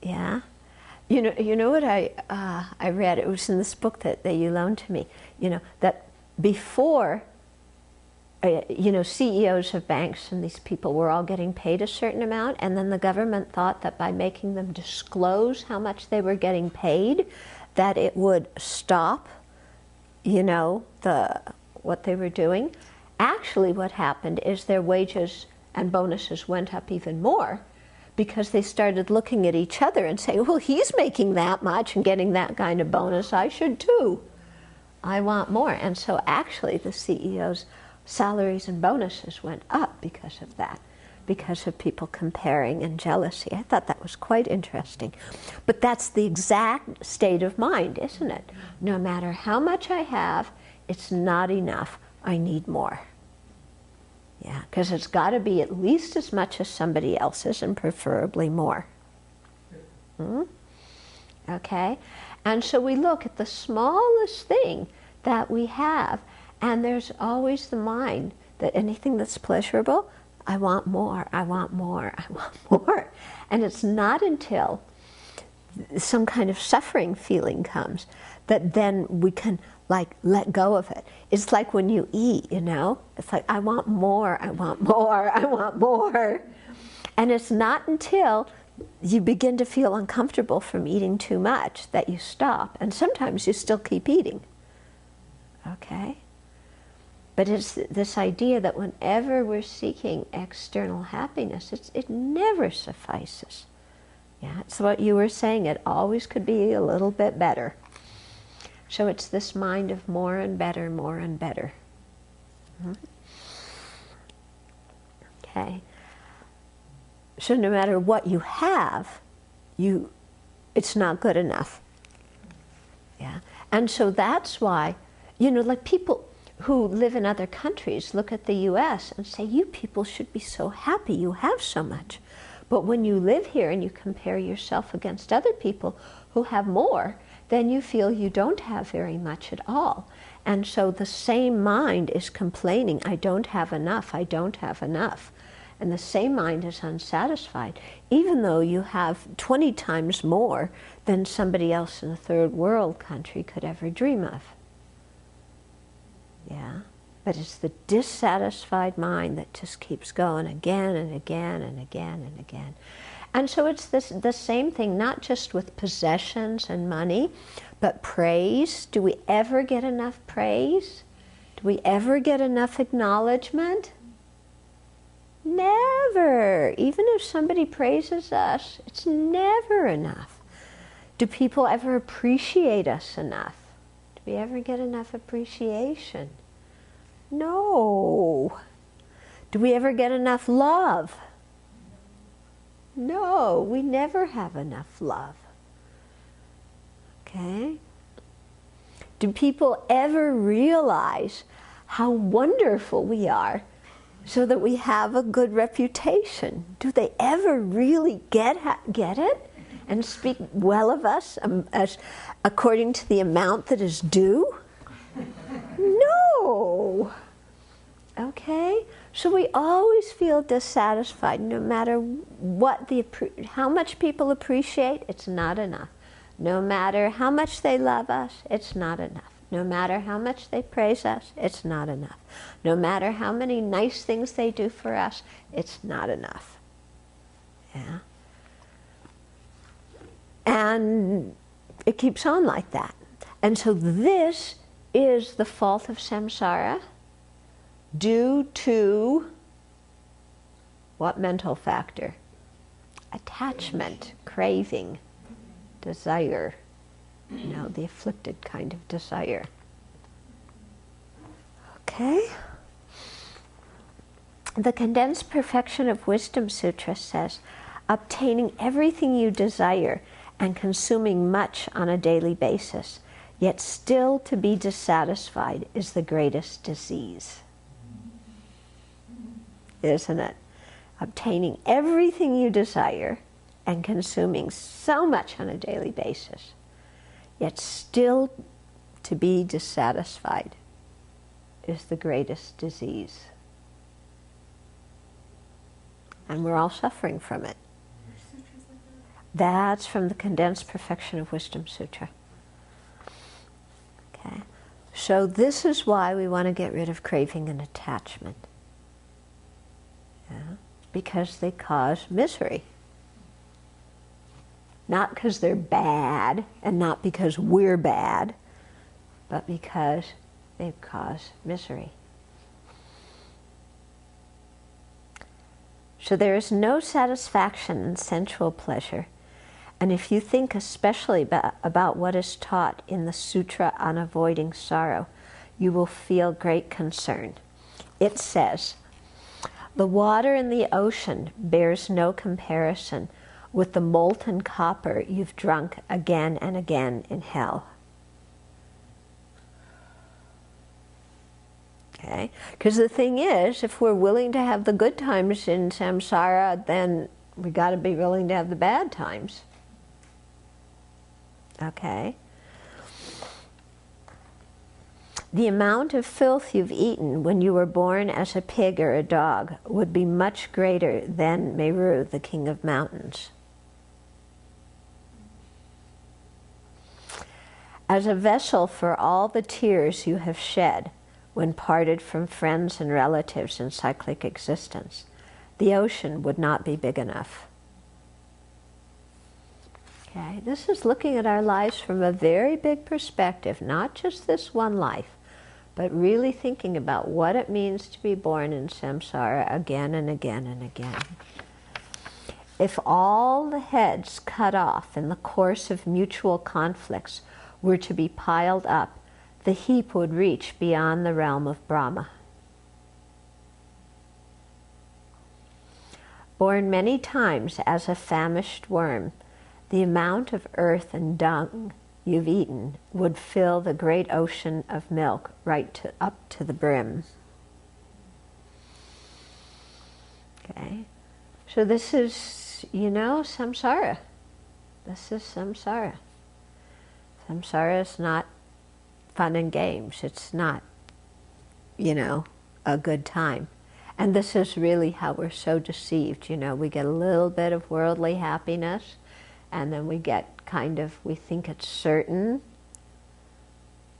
Yeah. You know what I read? It was in this book that you loaned to me. That before, CEOs of banks and these people were all getting paid a certain amount, and then the government thought that by making them disclose how much they were getting paid, that it would stop, what they were doing. Actually, what happened is their wages and bonuses went up even more, because they started looking at each other and saying, well, he's making that much and getting that kind of bonus, I should too. I want more. And so actually the CEO's salaries and bonuses went up because of that, because of people comparing and jealousy. I thought that was quite interesting. But that's the exact state of mind, isn't it? No matter how much I have, it's not enough. I need more. Yeah, because it's got to be at least as much as somebody else's, and preferably more. Okay? And so we look at the smallest thing that we have, and there's always the mind that anything that's pleasurable, I want more, I want more, I want more. And it's not until some kind of suffering feeling comes that then we can let go of it. It's like when you eat, it's like, I want more, I want more, I want more. And it's not until you begin to feel uncomfortable from eating too much that you stop. And sometimes you still keep eating. Okay? But it's this idea that whenever we're seeking external happiness, it never suffices. Yeah, it's what you were saying. It always could be a little bit better. So it's this mind of more and better, more and better. Okay. So no matter what you have, it's not good enough. Yeah. And so that's why, like people who live in other countries look at the US and say, you people should be so happy, you have so much. But when you live here and you compare yourself against other people who have more, then you feel you don't have very much at all. And so the same mind is complaining, I don't have enough, I don't have enough. And the same mind is unsatisfied, even though you have 20 times more than somebody else in a third world country could ever dream of. Yeah, but it's the dissatisfied mind that just keeps going again and again and again and again. And so it's the same thing, not just with possessions and money, but praise. Do we ever get enough praise? Do we ever get enough acknowledgement? Never. Even if somebody praises us, it's never enough. Do people ever appreciate us enough? Do we ever get enough appreciation? No. Do we ever get enough love? No, we never have enough love. Okay? Do people ever realize how wonderful we are so that we have a good reputation? Do they ever really get it and speak well of us as according to the amount that is due? No. Okay? So we always feel dissatisfied no matter how much people appreciate, it's not enough. No matter how much they love us, it's not enough. No matter how much they praise us, it's not enough. No matter how many nice things they do for us, it's not enough. Yeah? And it keeps on like that. And so this is the fault of samsara, due to what mental factor? Attachment, craving, desire. The afflicted kind of desire. Okay? The Condensed Perfection of Wisdom Sutra says, obtaining everything you desire and consuming much on a daily basis, yet still to be dissatisfied is the greatest disease. Isn't it? Obtaining everything you desire and consuming so much on a daily basis, yet still to be dissatisfied is the greatest disease. And we're all suffering from it. That's from the Condensed Perfection of Wisdom Sutra. Okay. So this is why we want to get rid of craving and attachment. Yeah? Because they cause misery. Not because they're bad, and not because we're bad, but because they cause misery. So there is no satisfaction in sensual pleasure. And if you think especially about what is taught in the Sutra on Avoiding Sorrow, you will feel great concern. It says, "The water in the ocean bears no comparison with the molten copper you've drunk again and again in hell." Okay? Because the thing is, if we're willing to have the good times in samsara, then we got to be willing to have the bad times. Okay? The amount of filth you've eaten when you were born as a pig or a dog would be much greater than Meru, the king of mountains. As a vessel for all the tears you have shed when parted from friends and relatives in cyclic existence, the ocean would not be big enough. Okay, this is looking at our lives from a very big perspective, not just this one life, but really thinking about what it means to be born in samsara again and again and again. If all the heads cut off in the course of mutual conflicts were to be piled up, the heap would reach beyond the realm of Brahma. Born many times as a famished worm, the amount of earth and dung you've eaten would fill the great ocean of milk up to the brim. Okay, so this is, samsara. This is samsara. Samsara is not fun and games. It's not, a good time. And this is really how we're so deceived. We get a little bit of worldly happiness, and then we get we think it's certain.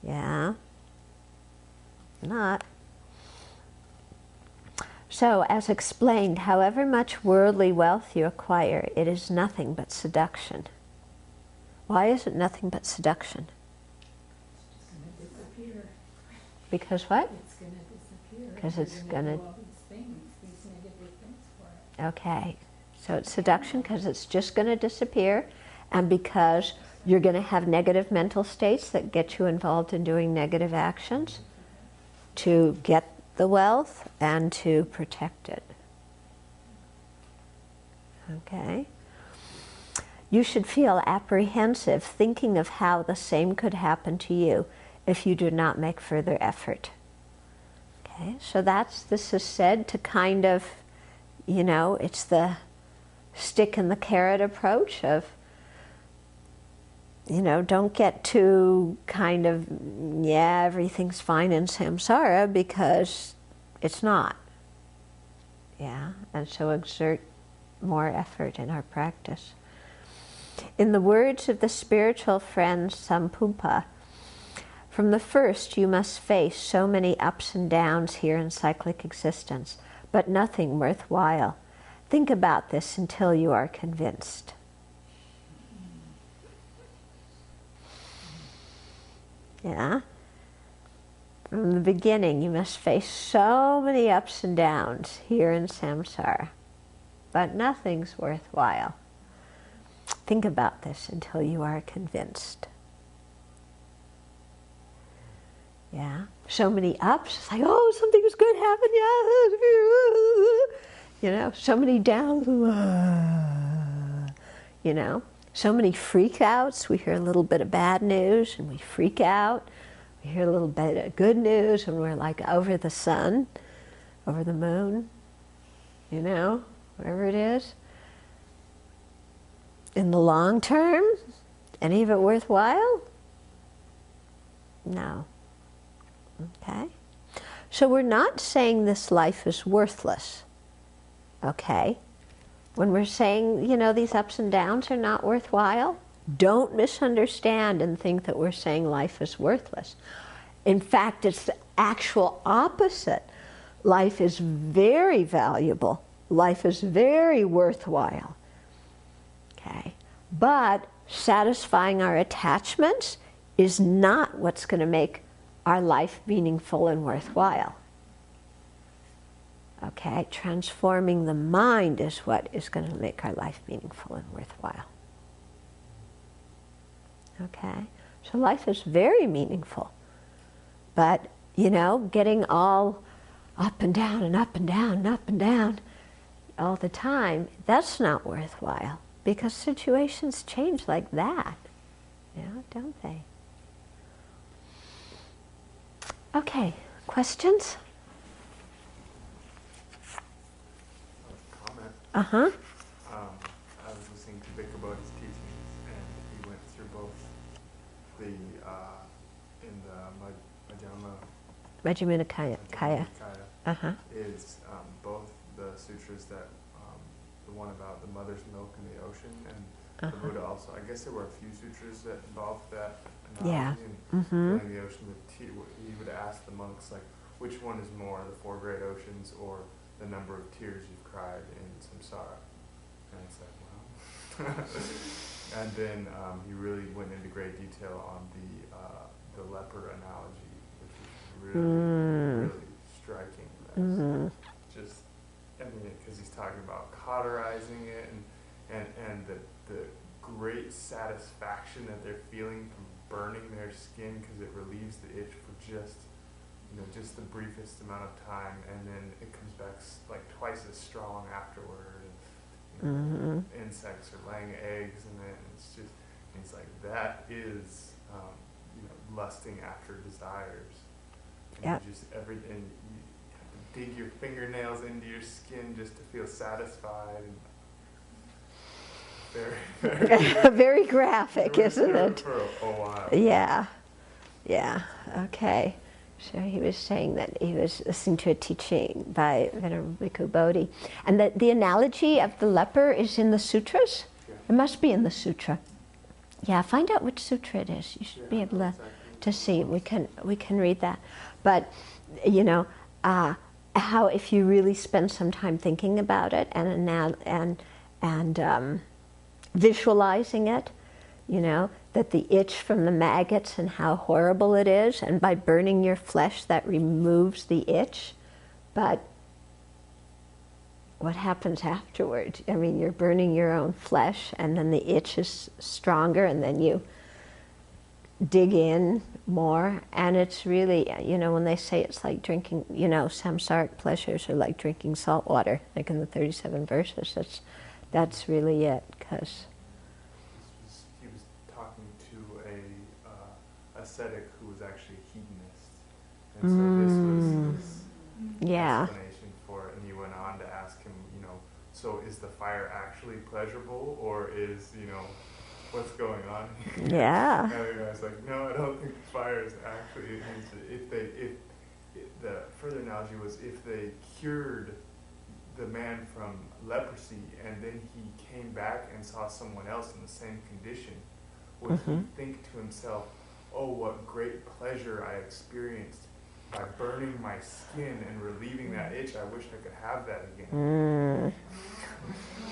Yeah. Not. So, as explained, however much worldly wealth you acquire, it is nothing but seduction. Why is it nothing but seduction? It's going to disappear. Because what? It's going to disappear. Because it's going to... do all these things, these negative things for it. Okay. So it's seduction because it's just going to disappear, and because you're going to have negative mental states that get you involved in doing negative actions to get the wealth and to protect it. Okay? You should feel apprehensive thinking of how the same could happen to you if you do not make further effort. Okay? So this is said to kind of, it's the stick and the carrot approach of, don't get too everything's fine in samsara, because it's not. Yeah, and so exert more effort in our practice. In the words of the spiritual friend Sampumpa, from the first you must face so many ups and downs here in cyclic existence, but nothing worthwhile. Think about this until you are convinced. Yeah? From the beginning, you must face so many ups and downs here in samsara, but nothing's worthwhile. Think about this until you are convinced. Yeah? So many ups, it's like, oh, something's good happened, so many downs, so many freak outs. We hear a little bit of bad news and we freak out. We hear a little bit of good news and we're like over the sun, over the moon, wherever it is. In the long term, any of it worthwhile? No. Okay? So we're not saying this life is worthless. Okay? When we're saying, you know, these ups and downs are not worthwhile, don't misunderstand and think that we're saying life is worthless. In fact, it's the actual opposite. Life is very valuable. Life is very worthwhile. Okay? But satisfying our attachments is not what's going to make our life meaningful and worthwhile. Okay? Transforming the mind is what is going to make our life meaningful and worthwhile. Okay? So life is very meaningful. But, you know, getting all up and down and up and down and up and down all the time, that's not worthwhile. Because situations change like that. Yeah, don't they? Okay, questions? Comment. Uh-huh. I was listening to Vic about his teachings, and he went through both the in the Majjhima Nikaya. Nikaya Uh-huh. is both the sutras that the one about the mother's milk in the ocean, and the Buddha also. I guess there were a few sutras that involved that Yeah. analogy and filling the ocean with tea. He would ask the monks, like, which one is more, the four great oceans or the number of tears you've cried in samsara? And it's like, well. And then he really went into great detail on the leper analogy, which was really, really striking. Just, I mean, because he's talking about cauterizing it and the great satisfaction that they're feeling from burning their skin because it relieves the itch for just, you know, just the briefest amount of time, and then it comes back like twice as strong afterward. And, you know, insects are laying eggs, and then it's just, it's like that is, you know, lusting after desires. And you just and you have to dig your fingernails into your skin just to feel satisfied. And very, very graphic, isn't it? For a while. Yeah. Yeah. Okay. So he was saying that he was listening to a teaching by Venerable Bhikkhu Bodhi, and that the analogy of the leper is in the sutras. Yeah. It must be in the sutra. Yeah, find out which sutra it is. You should be able to see. We can read that. But you know how if you really spend some time thinking about it and visualizing it, you know, that the itch from the maggots and how horrible it is, and by burning your flesh that removes the itch, but what happens afterwards? I mean, you're burning your own flesh, and then the itch is stronger, and then you dig in more, and it's really, you know, when they say it's like drinking, you know, samsaric pleasures are like drinking salt water, like in the 37 verses, that's really it, because he was talking to a ascetic who was actually a hedonist, and so this was his yeah. explanation for it, and he went on to ask him, you know, so is the fire actually pleasurable, or is, you know, what's going on here? Yeah. And the guy's like, no, I don't think the fire is actually, if the further analogy was if they cured the man from leprosy and then he came back and saw someone else in the same condition, would he think to himself, oh, what great pleasure I experienced by burning my skin and relieving that itch, I wish I could have that again.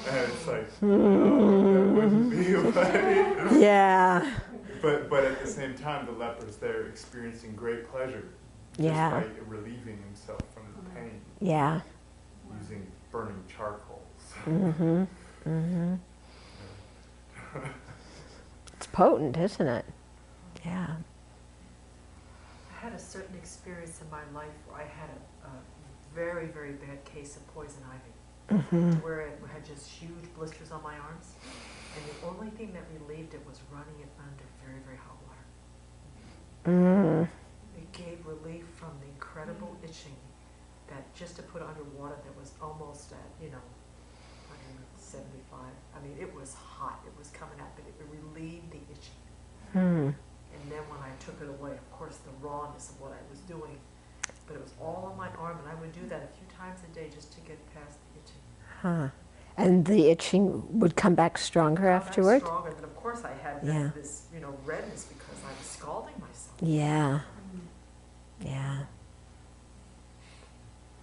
And it's like, no, that wouldn't be right. Yeah. But at the same time, the leper's there experiencing great pleasure just by relieving himself from the pain. Yeah. Using burning charcoals. It's potent, isn't it? Yeah. I had a certain experience in my life where I had a very, very bad case of poison ivy, where I had just huge blisters on my arms, and the only thing that relieved it was running it under very, very hot water. It gave relief from the incredible itching that just to put under water that was almost at, you know, 175. I mean, it was hot. It was coming out, but it relieved the itching. And then when I took it away, of course, the rawness of what I was doing, but it was all on my arm, and I would do that a few times a day just to get past the itching. And the itching would come back stronger Come back afterward? stronger, and of course I had Yeah. this, you know, redness because I was scalding myself. Yeah. Yeah.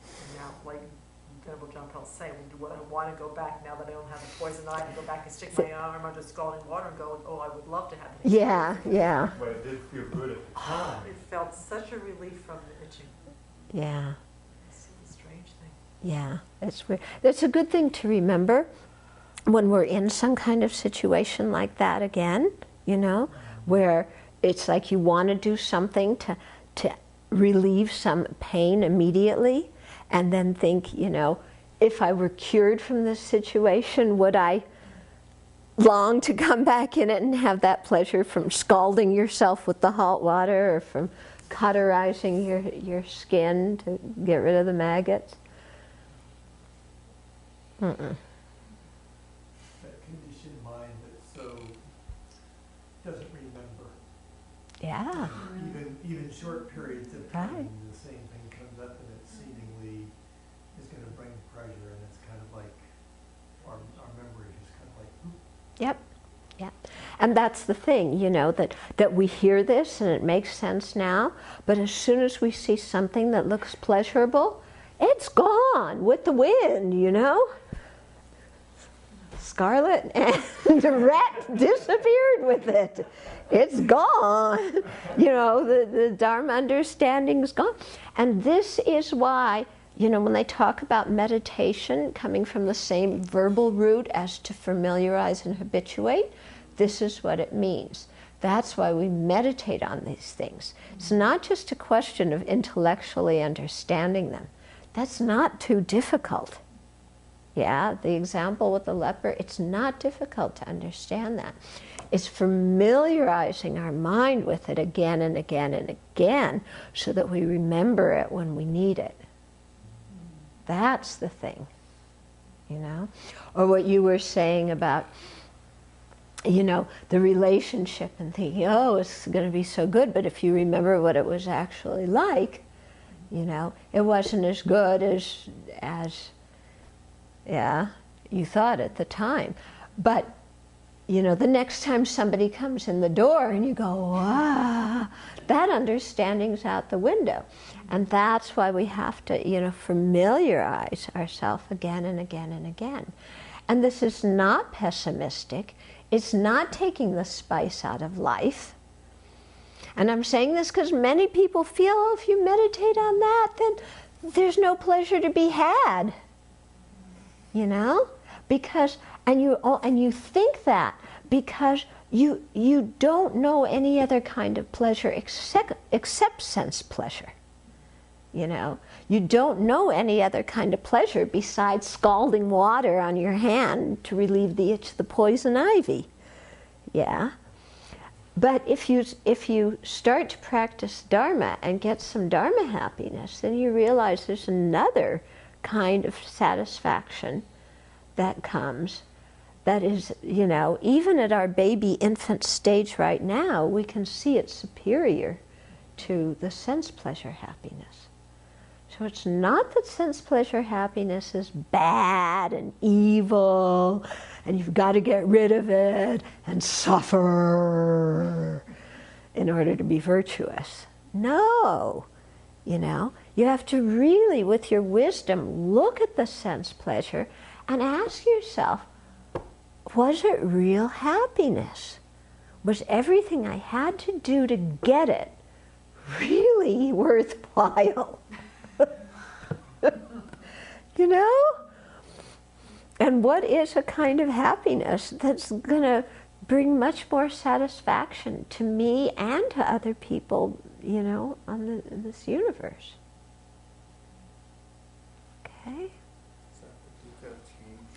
And now, like Venerable John Paul's saying, would I want to go back now that I don't have the poison ivy, go back and stick my arm under scalding water and go, oh, I would love to have it. Yeah, yeah, But it did feel good at the time. It felt such a relief from the itching. yeah, It's a strange thing. yeah. It's weird. It's a good thing to remember when we're in some kind of situation like that again, you know, where it's like you want to do something to relieve some pain immediately, and then think, you know, if I were cured from this situation, would I long to come back in it and have that pleasure from scalding yourself with the hot water, or from cauterizing your skin to get rid of the maggots? That conditioned mind that so doesn't remember. Yeah. Even short periods of Right. time, the same thing comes up and it seemingly is going to bring pleasure, and it's kind of like our memory is kind of like, oop. Yep. Yeah. And that's the thing, you know, that we hear this and it makes sense now, but as soon as we see something that looks pleasurable, it's gone with the wind, you know? Scarlet and Ret disappeared with it. It's gone. You know, the Dharma understanding's gone. And this is why, you know, when they talk about meditation coming from the same verbal root as to familiarize and habituate, this is what it means. That's why we meditate on these things. It's not just a question of intellectually understanding them. That's not too difficult. Yeah, the example with the leper, it's not difficult to understand that. It's familiarizing our mind with it again and again and again so that we remember it when we need it. That's the thing, you know? Or what you were saying about, you know, the relationship and thinking, oh, it's going to be so good, but if you remember what it was actually like, you know, it wasn't as good as yeah, you thought at the time. But, you know, the next time somebody comes in the door and you go, ah, that understanding's out the window. And that's why we have to, you know, familiarize ourselves again and again and again. And this is not pessimistic. It's not taking the spice out of life. And I'm saying this because many people feel, oh, if you meditate on that, then there's no pleasure to be had. You know? Because, and you think that because you don't know any other kind of pleasure except sense pleasure. You know? You don't know any other kind of pleasure besides scalding water on your hand to relieve the itch of the poison ivy. Yeah? But if you start to practice Dharma and get some Dharma happiness, then you realize there's another kind of satisfaction that comes that is, you know, even at our baby infant stage right now, we can see it's superior to the sense pleasure happiness. So it's not that sense pleasure happiness is bad and evil and you've got to get rid of it and suffer in order to be virtuous. No. You know, you have to really, with your wisdom, look at the sense pleasure and ask yourself, was it real happiness? Was everything I had to do to get it really worthwhile? You know? And what is a kind of happiness that's going to bring much more satisfaction to me and to other people, you know, in this universe? Okay? Is that the dukkha of change?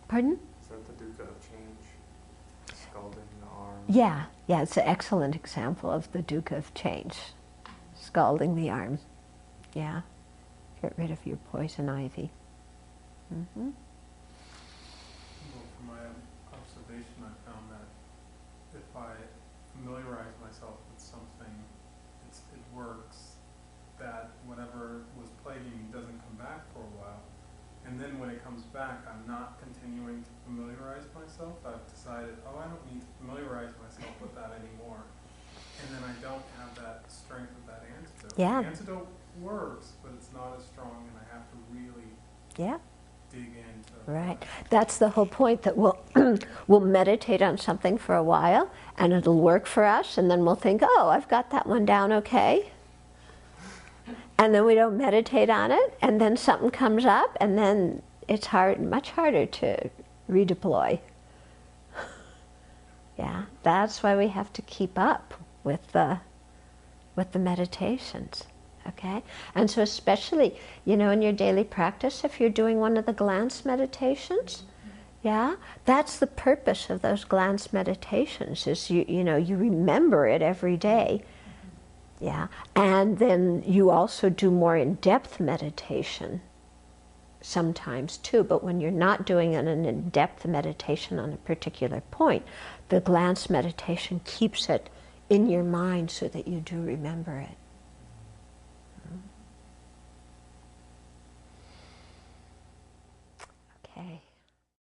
Pardon? Is that the dukkha of change? Scalding the arm? Yeah, it's an excellent example of the dukkha of change. Scalding the arm. Yeah. Get rid of your poison ivy. Mm-hmm. Well, from my observation, I found that if I familiarize myself with something, it works, that whatever was plaguing me doesn't come back for a while. And then when it comes back, I'm not continuing to familiarize myself. I've decided, oh, I don't need to familiarize myself with that anymore. And then I don't have that strength of that antidote. Yeah. The antidote works, but it's not as strong, and I have to really Yeah. dig into Right. That's the whole point, that we'll meditate on something for a while and it'll work for us, and then we'll think, oh, I've got that one down okay. And then we don't meditate on it, and then something comes up, and then it's much harder to redeploy. Yeah, that's why we have to keep up with the meditations. Okay? And so especially, in your daily practice, if you're doing one of the glance meditations, yeah, that's the purpose of those glance meditations, is you remember it every day. Yeah, and then you also do more in-depth meditation sometimes too, but when you're not doing an in-depth meditation on a particular point, the glance meditation keeps it in your mind so that you do remember it.